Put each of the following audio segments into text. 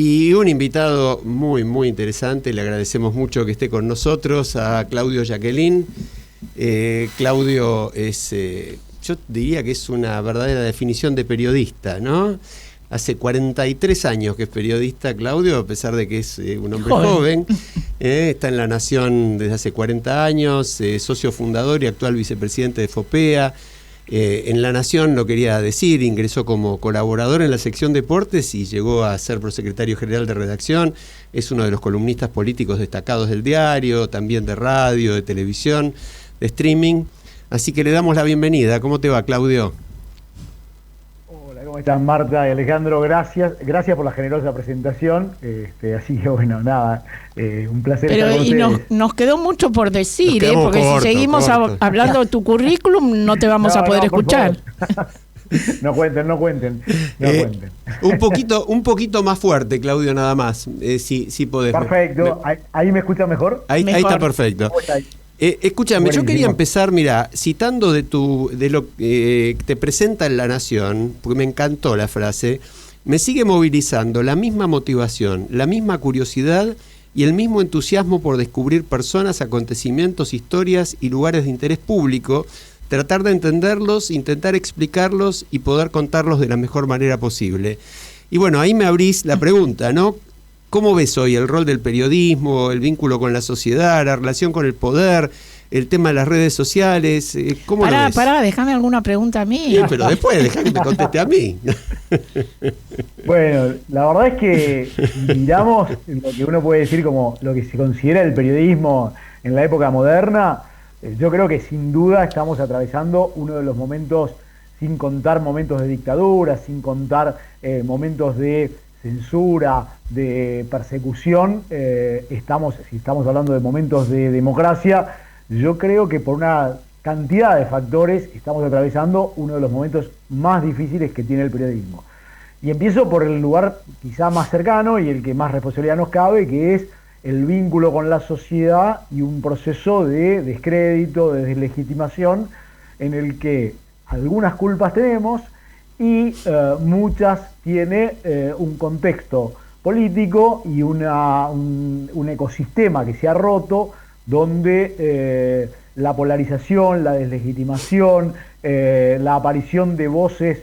Y un invitado muy, muy interesante, le agradecemos mucho que esté con nosotros, a Claudio Jacquelin. Claudio es, yo diría que es una verdadera definición de periodista, ¿no? Hace 43 años que es periodista, Claudio, a pesar de que es un hombre joven. Está en La Nación desde hace 40 años, socio fundador y actual vicepresidente de FOPEA. En La Nación, lo quería decir, ingresó como colaborador en la sección deportes y llegó a ser prosecretario general de redacción. Es uno de los columnistas políticos destacados del diario, también de radio, de televisión, de streaming. Así que le damos la bienvenida. ¿Cómo te va, Claudio? Hola, ¿cómo están, Marta y Alejandro? Gracias por la generosa presentación. Así que bueno, nada, un placer estar con ustedes. Nos quedó mucho por decir, porque si seguimos hablando de tu currículum no te vamos a poder escuchar. No cuenten. Un poquito más fuerte, Claudio, nada más, si podés. Perfecto. ¿Ahí me escucha mejor? Ahí está perfecto. Escúchame, buenísimo. Yo quería empezar, mira, citando de lo que te presenta en La Nación, porque me encantó la frase. Me sigue movilizando la misma motivación, la misma curiosidad y el mismo entusiasmo por descubrir personas, acontecimientos, historias y lugares de interés público, tratar de entenderlos, intentar explicarlos y poder contarlos de la mejor manera posible. Y bueno, ahí me abrís la pregunta, ¿no? ¿Cómo ves hoy el rol del periodismo, el vínculo con la sociedad, la relación con el poder, el tema de las redes sociales? ¿Cómo lo ves? Déjame alguna pregunta a mí. Sí, pero después dejá que me conteste a mí. Bueno, la verdad es que miramos lo que uno puede decir como lo que se considera el periodismo en la época moderna. Yo creo que sin duda estamos atravesando uno de los momentos, sin contar momentos de dictadura, sin contar momentos de censura, de persecución, si estamos hablando de momentos de democracia, yo creo que por una cantidad de factores estamos atravesando uno de los momentos más difíciles que tiene el periodismo. Y empiezo por el lugar quizá más cercano y el que más responsabilidad nos cabe, que es el vínculo con la sociedad y un proceso de descrédito, de deslegitimación, en el que algunas culpas tenemos y muchas tiene un contexto político y un ecosistema que se ha roto, donde la polarización, la deslegitimación, la aparición de voces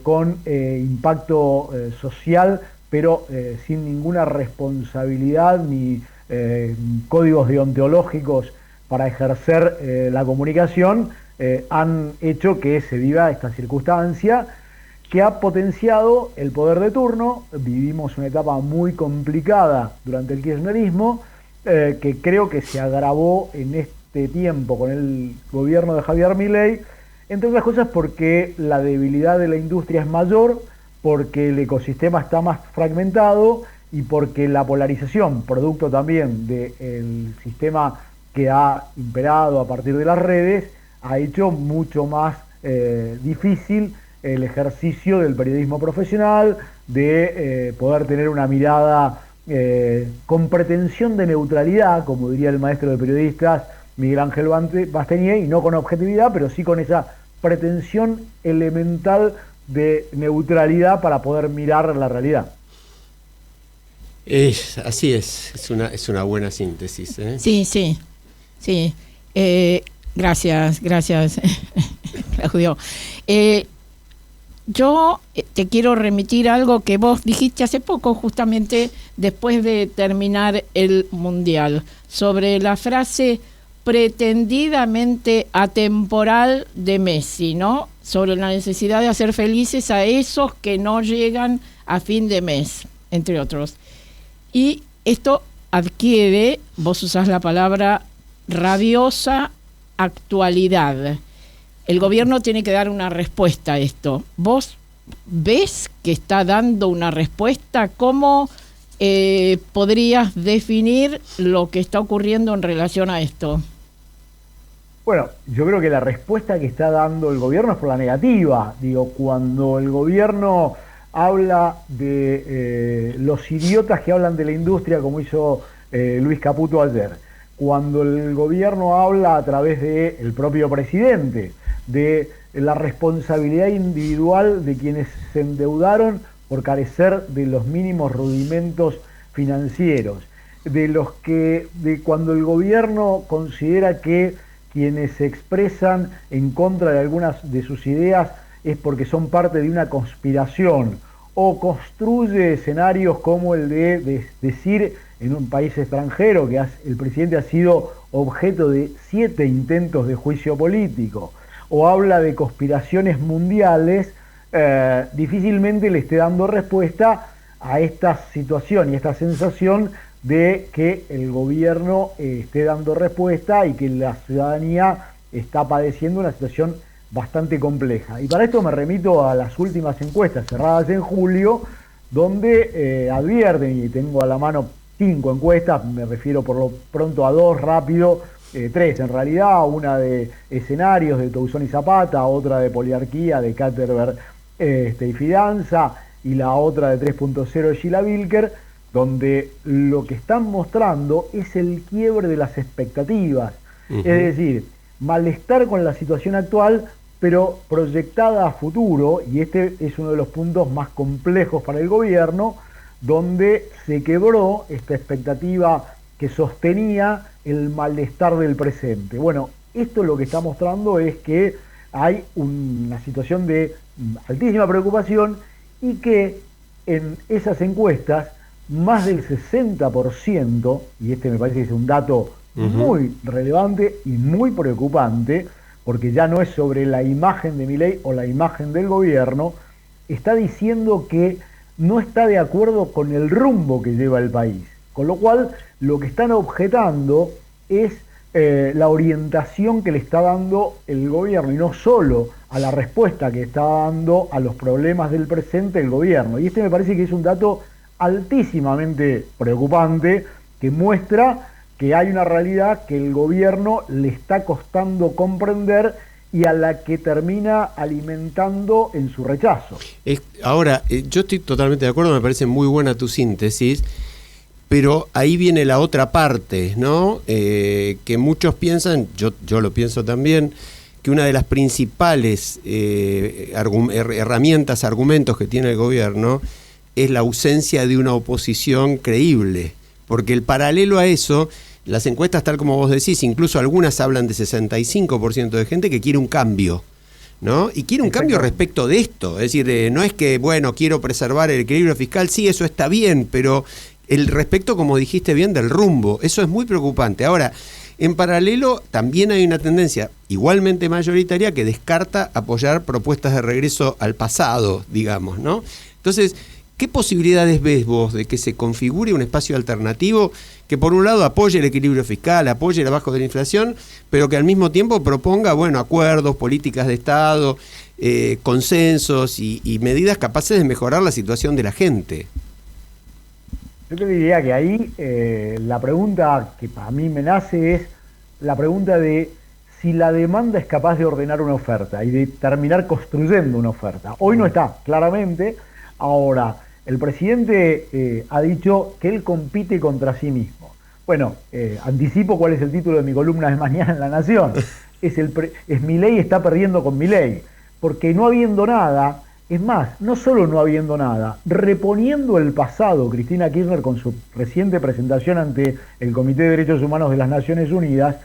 con impacto social, pero sin ninguna responsabilidad ni códigos deontológicos para ejercer la comunicación, han hecho que se viva esta circunstancia que ha potenciado el poder de turno. Vivimos una etapa muy complicada durante el kirchnerismo, que creo que se agravó en este tiempo con el gobierno de Javier Milei, entre otras cosas porque la debilidad de la industria es mayor, porque el ecosistema está más fragmentado y porque la polarización, producto también del sistema que ha imperado a partir de las redes, ha hecho mucho más difícil el ejercicio del periodismo profesional, de poder tener una mirada con pretensión de neutralidad, como diría el maestro de periodistas Miguel Ángel Basteñé, y no con objetividad, pero sí con esa pretensión elemental de neutralidad para poder mirar la realidad. Así es una buena síntesis. Sí. Gracias, Claudio. Yo te quiero remitir algo que vos dijiste hace poco, justamente después de terminar el Mundial, sobre la frase pretendidamente atemporal de Messi, ¿no? Sobre la necesidad de hacer felices a esos que no llegan a fin de mes, entre otros. Y esto adquiere, vos usás la palabra rabiosa actualidad. El gobierno tiene que dar una respuesta a esto. ¿Vos ves que está dando una respuesta? ¿Cómo podrías definir lo que está ocurriendo en relación a esto? Bueno, yo creo que la respuesta que está dando el gobierno es por la negativa. Digo, cuando el gobierno habla de los idiotas que hablan de la industria, como hizo Luis Caputo ayer, cuando el gobierno habla a través del propio presidente de la responsabilidad individual de quienes se endeudaron por carecer de los mínimos rudimentos financieros, de cuando el gobierno considera que quienes se expresan en contra de algunas de sus ideas es porque son parte de una conspiración, o construye escenarios como el de decir en un país extranjero que el presidente ha sido objeto de 7 intentos de juicio político, o habla de conspiraciones mundiales, difícilmente le esté dando respuesta a esta situación y esta sensación de que el gobierno esté dando respuesta y que la ciudadanía está padeciendo una situación bastante compleja. Y para esto me remito a las últimas encuestas cerradas en julio, donde advierten, y tengo a la mano 5 encuestas, me refiero por lo pronto a 2 rápido, 3 en realidad, una de escenarios de Touzón y Zapata, otra de poliarquía de Katterberg y Fidanza, y la otra de 3.0 de Sheila Wilker, donde lo que están mostrando es el quiebre de las expectativas, es decir, malestar con la situación actual, pero proyectada a futuro, y este es uno de los puntos más complejos para el gobierno, donde se quebró esta expectativa que sostenía el malestar del presente. Bueno, esto lo que está mostrando es que hay una situación de altísima preocupación y que en esas encuestas más del 60%, y este me parece que es un dato muy relevante y muy preocupante, porque ya no es sobre la imagen de Milei o la imagen del gobierno, está diciendo que no está de acuerdo con el rumbo que lleva el país. Con lo cual, lo que están objetando es la orientación que le está dando el gobierno, y no solo a la respuesta que está dando a los problemas del presente el gobierno. Y este me parece que es un dato altísimamente preocupante, que muestra que hay una realidad que el gobierno le está costando comprender y a la que termina alimentando en su rechazo. Ahora, yo estoy totalmente de acuerdo, me parece muy buena tu síntesis, pero ahí viene la otra parte, ¿no? Que muchos piensan, yo lo pienso también, que una de las principales herramientas, argumentos que tiene el gobierno es la ausencia de una oposición creíble, porque el paralelo a eso, las encuestas tal como vos decís, incluso algunas hablan de 65% de gente que quiere un cambio, ¿no? Y quiere un cambio respecto de esto, es decir, no es que, bueno, quiero preservar el equilibrio fiscal, sí, eso está bien, pero el respecto, como dijiste bien, del rumbo, eso es muy preocupante. Ahora, en paralelo, también hay una tendencia igualmente mayoritaria que descarta apoyar propuestas de regreso al pasado, digamos, ¿no? Entonces, ¿qué posibilidades ves vos de que se configure un espacio alternativo que por un lado apoye el equilibrio fiscal, apoye el abajo de la inflación, pero que al mismo tiempo proponga, bueno, acuerdos, políticas de Estado, consensos y medidas capaces de mejorar la situación de la gente? Yo te diría que ahí la pregunta que para mí me nace es la pregunta de si la demanda es capaz de ordenar una oferta y de terminar construyendo una oferta. Hoy no está, claramente. Ahora, el presidente ha dicho que él compite contra sí mismo. Bueno, anticipo cuál es el título de mi columna de mañana en La Nación. Es Milei está perdiendo con Milei, porque no habiendo nada, es más, no solo no habiendo nada, reponiendo el pasado, Cristina Kirchner con su reciente presentación ante el Comité de Derechos Humanos de las Naciones Unidas,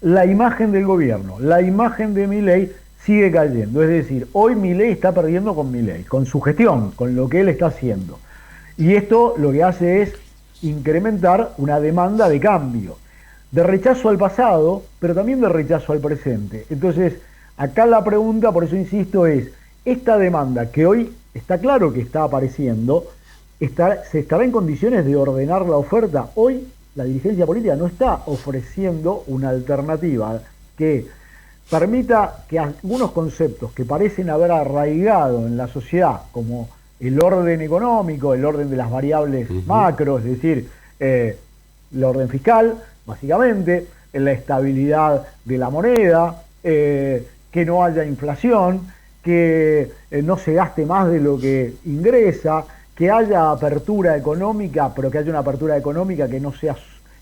la imagen del gobierno, la imagen de Milei sigue cayendo. Es decir, hoy Milei está perdiendo con Milei, con su gestión, con lo que él está haciendo. Y esto lo que hace es incrementar una demanda de cambio, de rechazo al pasado, pero también de rechazo al presente. Entonces, acá la pregunta, por eso insisto, es, esta demanda que hoy está claro que está apareciendo, ¿se estará en condiciones de ordenar la oferta? Hoy la dirigencia política no está ofreciendo una alternativa que permita que algunos conceptos que parecen haber arraigado en la sociedad, como el orden económico, el orden de las variables macro, es decir, el orden fiscal, básicamente, la estabilidad de la moneda, que no haya inflación, que no se gaste más de lo que ingresa, que haya apertura económica, pero que haya una apertura económica que no sea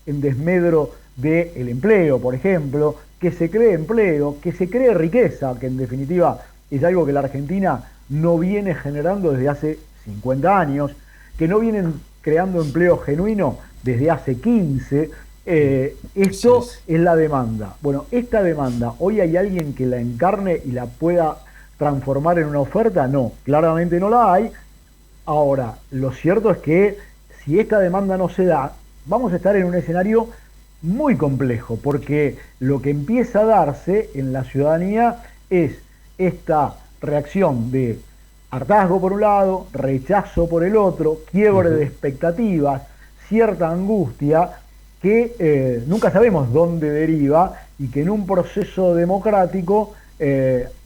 en desmedro del empleo, por ejemplo, que se cree empleo, que se cree riqueza, que en definitiva es algo que la Argentina no viene generando desde hace 50 años, que no vienen creando empleo genuino desde hace 15. Esto es la demanda. Bueno, esta demanda, ¿hoy hay alguien que la encarne y la pueda transformar en una oferta? No, claramente no la hay. Ahora, lo cierto es que si esta demanda no se da, vamos a estar en un escenario muy complejo, porque lo que empieza a darse en la ciudadanía es esta reacción de hartazgo por un lado, rechazo por el otro, quiebre de expectativas, cierta angustia que nunca sabemos dónde deriva y que en un proceso democrático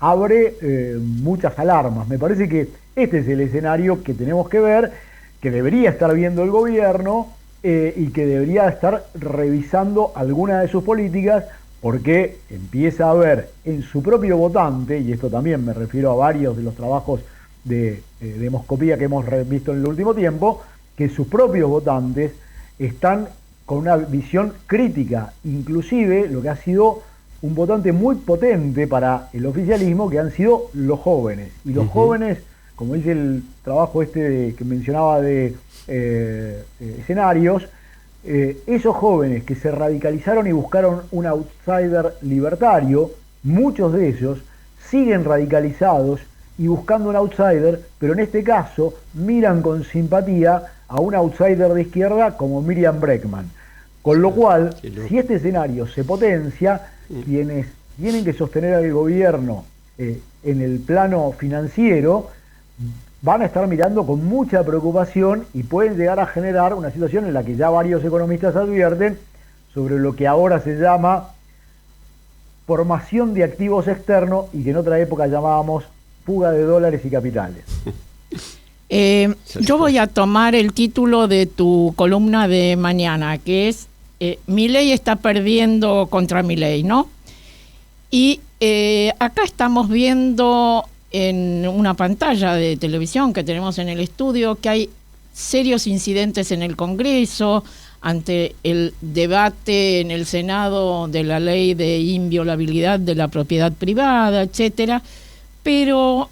abre muchas alarmas. Me parece que este es el escenario que tenemos que ver, que debería estar viendo el gobierno y que debería estar revisando alguna de sus políticas, porque empieza a ver en su propio votante, y esto también me refiero a varios de los trabajos de demoscopía que hemos visto en el último tiempo, que sus propios votantes están con una visión crítica, inclusive lo que ha sido un votante muy potente para el oficialismo, que han sido los jóvenes. Y los jóvenes, como dice el trabajo que mencionaba de escenarios, esos jóvenes que se radicalizaron y buscaron un outsider libertario, muchos de ellos siguen radicalizados y buscando un outsider, pero en este caso miran con simpatía a un outsider de izquierda como Miriam Bregman. Con lo cual, si este escenario se potencia, quienes tienen que sostener al gobierno en el plano financiero van a estar mirando con mucha preocupación y pueden llegar a generar una situación en la que ya varios economistas advierten sobre lo que ahora se llama formación de activos externos y que en otra época llamábamos fuga de dólares y capitales. Yo voy a tomar el título de tu columna de mañana, que es Milei está perdiendo contra Milei, ¿no? Y acá estamos viendo en una pantalla de televisión que tenemos en el estudio que hay serios incidentes en el Congreso ante el debate en el Senado de la ley de inviolabilidad de la propiedad privada, etcétera. Pero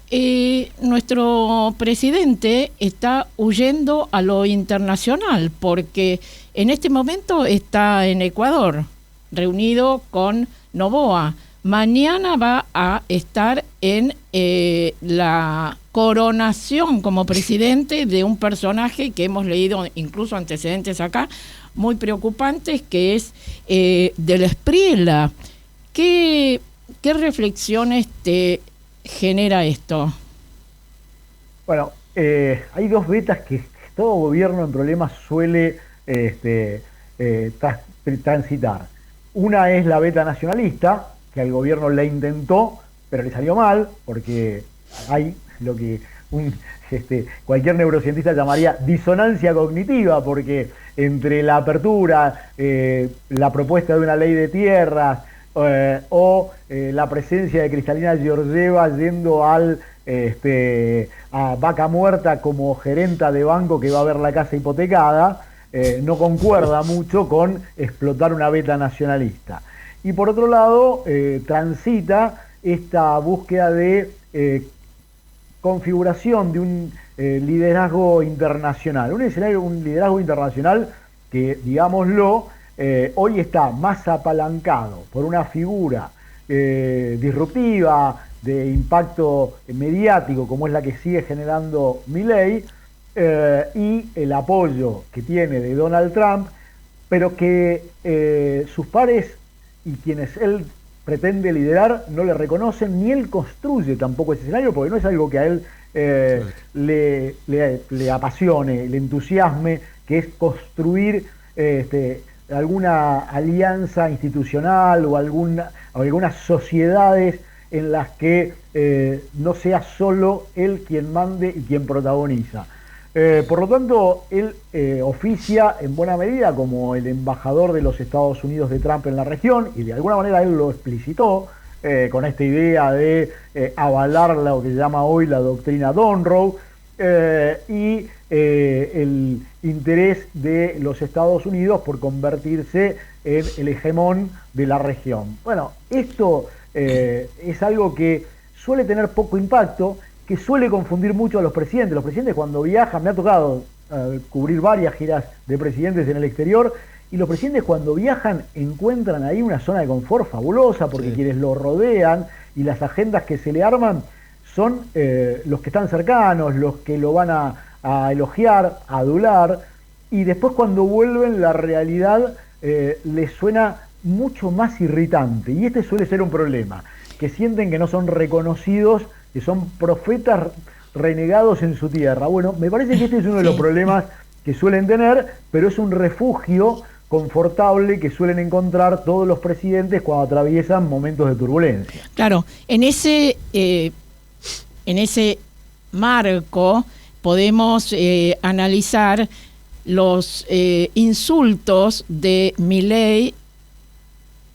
nuestro presidente está huyendo a lo internacional porque en este momento está en Ecuador, reunido con Noboa. Mañana va a estar en la coronación como presidente de un personaje que hemos leído incluso antecedentes acá, muy preocupantes, que es del Espriella. ¿Qué reflexiones te genera esto? Bueno, hay dos vetas que todo gobierno en problemas suele transitar. Una es la veta nacionalista, que al gobierno le intentó, pero le salió mal, porque hay lo que cualquier neurocientista llamaría disonancia cognitiva, porque entre la apertura, la propuesta de una ley de tierras, o la presencia de Cristalina Georgieva yendo a Vaca Muerta como gerenta de banco que va a ver la casa hipotecada, no concuerda mucho con explotar una veta nacionalista. Y por otro lado, transita esta búsqueda de configuración de un liderazgo internacional, un liderazgo internacional que, digámoslo, hoy está más apalancado por una figura disruptiva, de impacto mediático, como es la que sigue generando Milei, y el apoyo que tiene de Donald Trump, pero que sus pares y quienes él pretende liderar no le reconocen, ni él construye tampoco ese escenario, porque no es algo que a él le apasione, le entusiasme, que es construir alguna alianza institucional o algunas sociedades en las que no sea solo él quien mande y quien protagoniza. Por lo tanto, él oficia en buena medida como el embajador de los Estados Unidos de Trump en la región, y de alguna manera él lo explicitó con esta idea de avalar lo que se llama hoy la doctrina Monroe, y el interés de los Estados Unidos por convertirse en el hegemón de la región. Bueno, esto es algo que suele tener poco impacto, que suele confundir mucho a los presidentes. Los presidentes cuando viajan, me ha tocado cubrir varias giras de presidentes en el exterior, y los presidentes cuando viajan encuentran ahí una zona de confort fabulosa, porque quienes lo rodean y las agendas que se le arman son los que están cercanos, los que lo van a elogiar, a adular, y después cuando vuelven la realidad les suena mucho más irritante, y este suele ser un problema, que sienten que no son reconocidos, que son profetas renegados en su tierra. Bueno, me parece que este es uno de los problemas que suelen tener, pero es un refugio confortable que suelen encontrar todos los presidentes cuando atraviesan momentos de turbulencia. Claro, en ese marco podemos analizar los insultos de Milei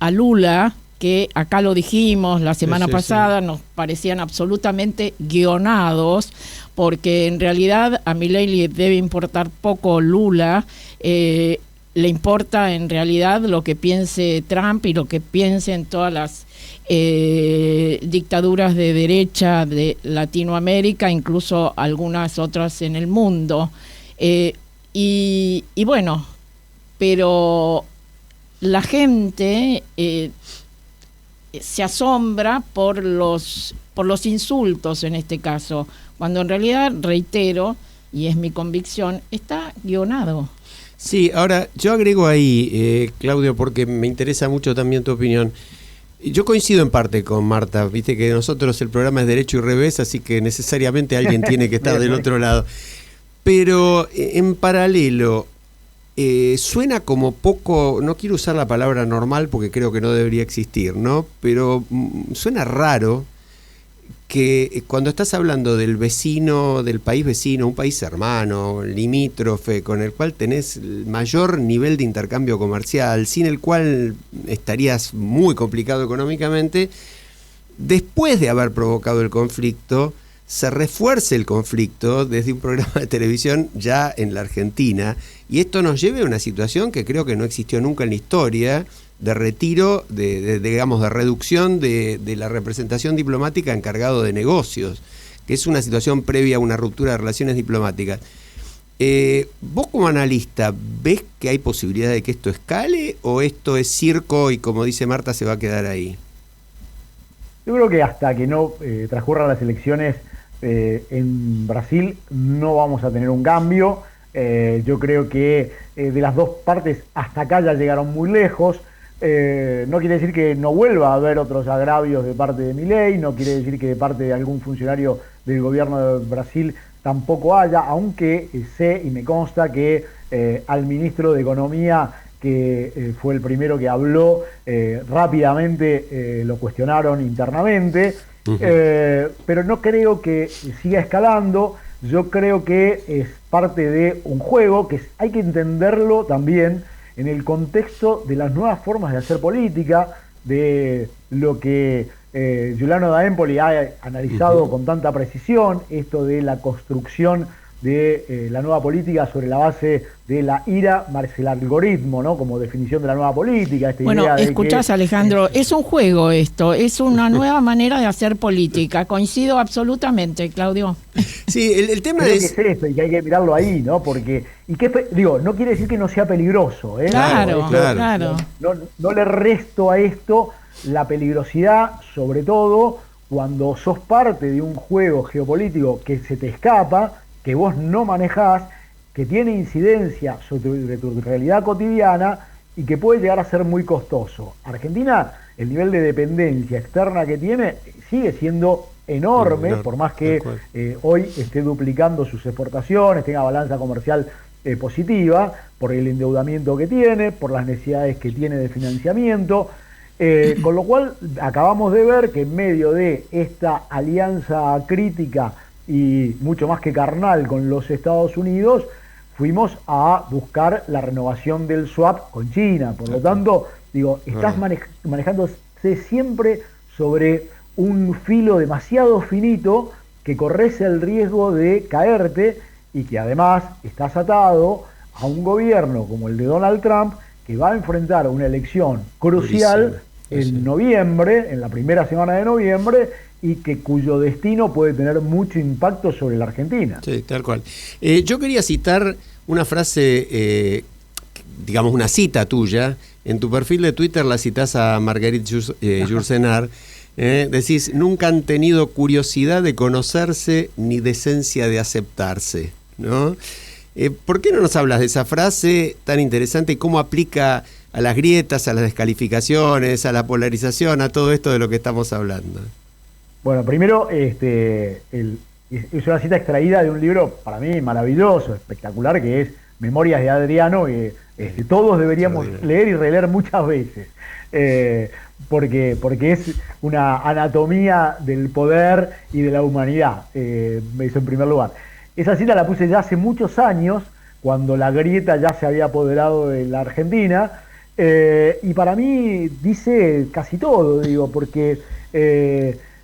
a Lula, que acá lo dijimos la semana pasada, nos parecían absolutamente guionados, porque en realidad a Milei le debe importar poco Lula, le importa en realidad lo que piense Trump y lo que piensen todas las dictaduras de derecha de Latinoamérica, incluso algunas otras en el mundo. Y bueno, pero la gente se asombra por los insultos en este caso, cuando en realidad, reitero, y es mi convicción, está guionado. Sí, ahora yo agrego ahí, Claudio, porque me interesa mucho también tu opinión. Yo coincido en parte con Marta, viste que nosotros el programa es derecho y revés, así que necesariamente alguien tiene que estar del otro lado. Pero en paralelo, suena como poco, no quiero usar la palabra normal porque creo que no debería existir, ¿no? Pero suena raro que cuando estás hablando del vecino, del país vecino, un país hermano, limítrofe, con el cual tenés el mayor nivel de intercambio comercial, sin el cual estarías muy complicado económicamente, después de haber provocado el conflicto, se refuerce el conflicto desde un programa de televisión ya en la Argentina, y esto nos lleva a una situación que creo que no existió nunca en la historia, de retiro, digamos, de reducción de la representación diplomática encargado de negocios, que es una situación previa a una ruptura de relaciones diplomáticas. ¿Vos como analista ves que hay posibilidad de que esto escale o esto es circo y, como dice Marta, se va a quedar ahí? Yo creo que hasta que no transcurran las elecciones en Brasil no vamos a tener un cambio. Yo creo que de las dos partes hasta acá ya llegaron muy lejos. No quiere decir que no vuelva a haber otros agravios de parte de Milei, no quiere decir que de parte de algún funcionario del gobierno de Brasil tampoco haya, aunque sé y me consta que al ministro de Economía, que fue el primero que habló, rápidamente lo cuestionaron internamente, pero no creo que siga escalando. Yo creo que es parte de un juego que hay que entenderlo también en el contexto de las nuevas formas de hacer política, de lo que Giuliano da Empoli ha analizado con tanta precisión, esto de la construcción de la nueva política sobre la base de la ira más el algoritmo, ¿no? Como definición de la nueva política. Bueno, idea de escuchás, Alejandro, es un juego esto, es una nueva manera de hacer política. Coincido absolutamente, Claudio. Sí, el tema creo es... que es eso, y que hay que mirarlo ahí, ¿no? Porque, no quiere decir que no sea peligroso, ¿eh? Claro. No le resto a esto la peligrosidad, sobre todo cuando sos parte de un juego geopolítico que se te escapa, que vos no manejás, que tiene incidencia sobre tu realidad cotidiana y que puede llegar a ser muy costoso. Argentina, el nivel de dependencia externa que tiene sigue siendo enorme, por más que hoy esté duplicando sus exportaciones, tenga balanza comercial positiva, por el endeudamiento que tiene, por las necesidades que tiene de financiamiento, con lo cual acabamos de ver que en medio de esta alianza crítica y mucho más que carnal con los Estados Unidos, fuimos a buscar la renovación del swap con China. Por lo tanto, estás manejándose siempre sobre un filo demasiado finito que corres el riesgo de caerte y que además estás atado a un gobierno como el de Donald Trump, que va a enfrentar una elección crucial en noviembre, en la primera semana de noviembre, y cuyo destino puede tener mucho impacto sobre la Argentina. Sí, tal cual. Yo quería citar una frase, digamos una cita tuya. En tu perfil de Twitter la citás a Marguerite Yourcenar. Decís, nunca han tenido curiosidad de conocerse ni decencia de aceptarse, ¿no? ¿Por qué no nos hablas de esa frase tan interesante y cómo aplica a las grietas, a las descalificaciones, a la polarización, a todo esto de lo que estamos hablando? Bueno, primero, es una cita extraída de un libro para mí maravilloso, espectacular, que es Memorias de Adriano, que todos deberíamos leer y releer muchas veces, porque es una anatomía del poder y de la humanidad, eso en primer lugar. Esa cita la puse ya hace muchos años, cuando la grieta ya se había apoderado de la Argentina, y para mí dice casi todo, digo, porque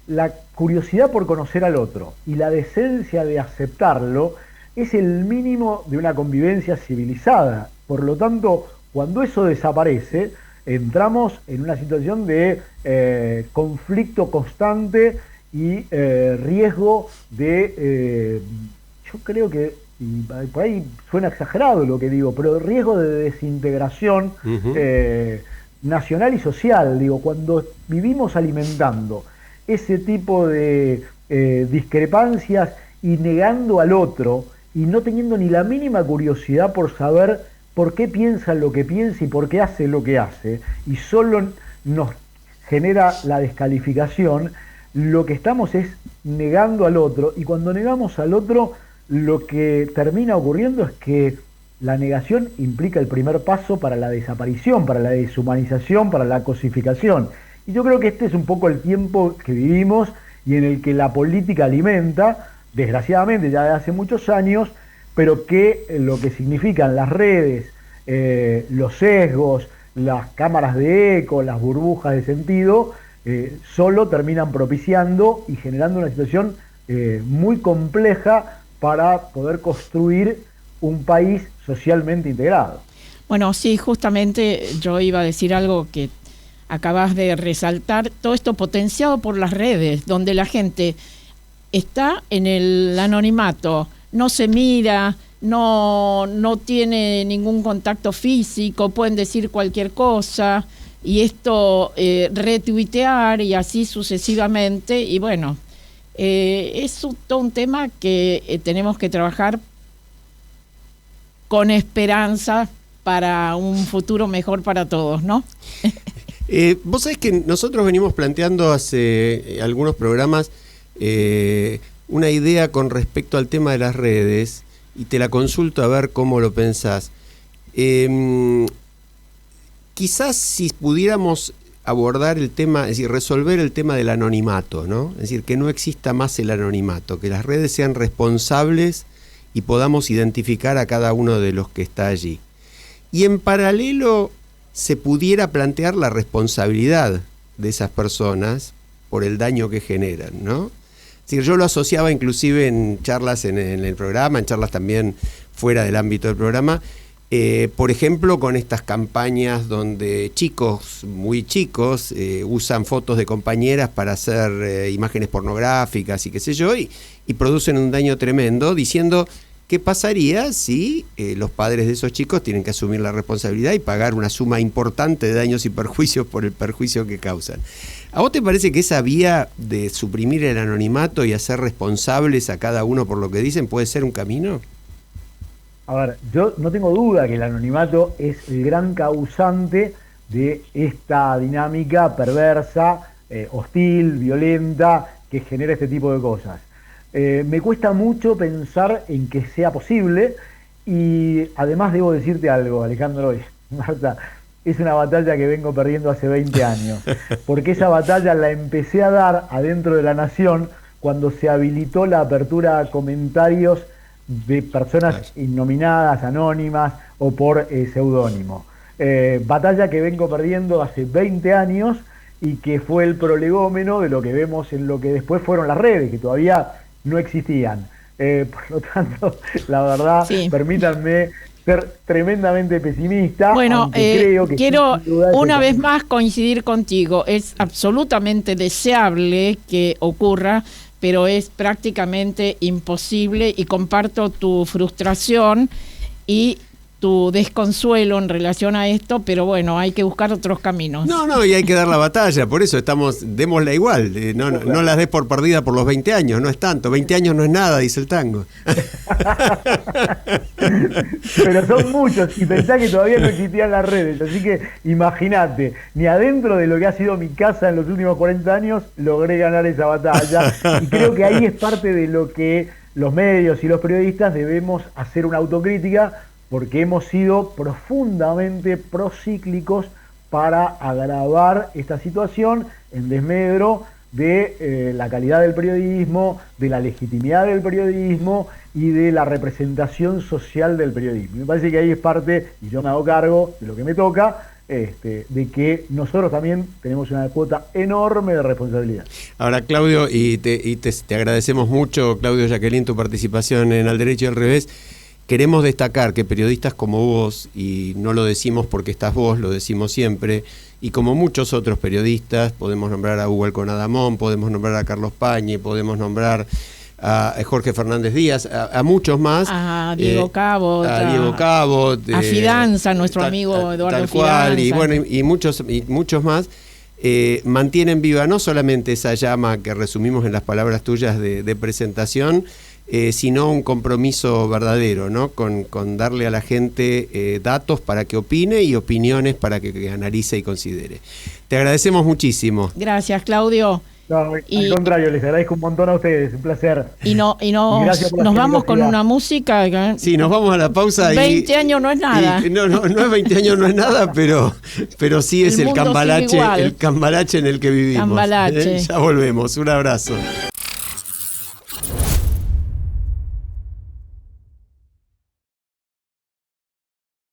la curiosidad por conocer al otro y la decencia de aceptarlo es el mínimo de una convivencia civilizada. Por lo tanto, cuando eso desaparece, entramos en una situación de conflicto constante y riesgo de, yo creo que, y por ahí suena exagerado lo que digo, pero riesgo de desintegración nacional y social. Digo, cuando vivimos alimentando ese tipo de discrepancias y negando al otro y no teniendo ni la mínima curiosidad por saber por qué piensa lo que piensa y por qué hace lo que hace, y solo nos genera la descalificación, lo que estamos es negando al otro, y cuando negamos al otro, lo que termina ocurriendo es que la negación implica el primer paso para la desaparición, para la deshumanización, para la cosificación. Y yo creo que este es un poco el tiempo que vivimos y en el que la política alimenta, desgraciadamente ya de hace muchos años, pero que lo que significan las redes, los sesgos, las cámaras de eco, las burbujas de sentido, solo terminan propiciando y generando una situación muy compleja para poder construir un país socialmente integrado. Bueno, sí, justamente yo iba a decir algo que acabas de resaltar, todo esto potenciado por las redes, donde la gente está en el anonimato, no se mira, no tiene ningún contacto físico, pueden decir cualquier cosa, y esto retuitear y así sucesivamente, y bueno, es todo un tema que tenemos que trabajar con esperanza para un futuro mejor para todos, ¿no? Vos sabés que nosotros venimos planteando hace algunos programas una idea con respecto al tema de las redes, y te la consulto a ver cómo lo pensás. Quizás si pudiéramos abordar el tema, es decir, resolver el tema del anonimato, ¿no? Es decir, que no exista más el anonimato, que las redes sean responsables y podamos identificar a cada uno de los que está allí. Y en paralelo se pudiera plantear la responsabilidad de esas personas por el daño que generan, ¿no? Es decir, yo lo asociaba inclusive en charlas en el programa, en charlas también fuera del ámbito del programa, por ejemplo, con estas campañas donde chicos, muy chicos, usan fotos de compañeras para hacer imágenes pornográficas y qué sé yo, y producen un daño tremendo, diciendo qué pasaría si los padres de esos chicos tienen que asumir la responsabilidad y pagar una suma importante de daños y perjuicios por el perjuicio que causan. ¿A vos te parece que esa vía de suprimir el anonimato y hacer responsables a cada uno por lo que dicen puede ser un camino? A ver, yo no tengo duda que el anonimato es el gran causante de esta dinámica perversa, hostil, violenta, que genera este tipo de cosas. Me cuesta mucho pensar en que sea posible, y además debo decirte algo, Alejandro y Marta, es una batalla que vengo perdiendo hace 20 años, porque esa batalla la empecé a dar adentro de La Nación cuando se habilitó la apertura a comentarios de personas innominadas, anónimas o por seudónimo. Batalla que vengo perdiendo hace 20 años y que fue el prolegómeno de lo que vemos en lo que después fueron las redes, que todavía no existían. Por lo tanto, la verdad, sí, permítanme ser tremendamente pesimista. Bueno, creo que quiero una vez más más coincidir contigo. Es absolutamente deseable que ocurra, pero es prácticamente imposible, y comparto tu frustración y tu desconsuelo en relación a esto, pero bueno, hay que buscar otros caminos. No, y hay que dar la batalla, por eso démosla igual, no las des por perdida por los 20 años, no es tanto, 20 años no es nada, dice el tango. Pero son muchos, y pensá que todavía no existían las redes, así que imagínate, ni adentro de lo que ha sido mi casa en los últimos 40 años, logré ganar esa batalla, y creo que ahí es parte de lo que los medios y los periodistas debemos hacer una autocrítica, porque hemos sido profundamente procíclicos para agravar esta situación en desmedro de la calidad del periodismo, de la legitimidad del periodismo y de la representación social del periodismo. Me parece que ahí es parte, y yo me hago cargo de lo que me toca, de que nosotros también tenemos una cuota enorme de responsabilidad. Ahora, Claudio, y te agradecemos mucho, Claudio Jacqueline, tu participación en Al Derecho y al Revés. Queremos destacar que periodistas como vos, y no lo decimos porque estás vos, lo decimos siempre, y como muchos otros periodistas, podemos nombrar a Hugo Alcón Adamón, podemos nombrar a Carlos Pañi, podemos nombrar a Jorge Fernández Díaz, a muchos más. A Diego Cabot. A Fidanza, nuestro amigo Eduardo tal cual, Fidanza. y bueno, y muchos más. Mantienen viva no solamente esa llama que resumimos en las palabras tuyas de presentación, sino un compromiso verdadero, ¿no? Con darle a la gente datos para que opine y opiniones para que analice y considere. Te agradecemos muchísimo. Gracias, Claudio. No, al contrario, les agradezco un montón a ustedes, un placer. Y nos vamos con una música. Sí, nos vamos a la pausa. 20 años no es nada. No es 20 años, no es nada, pero sí es el cambalache en el que vivimos. Cambalache. Ya volvemos, un abrazo.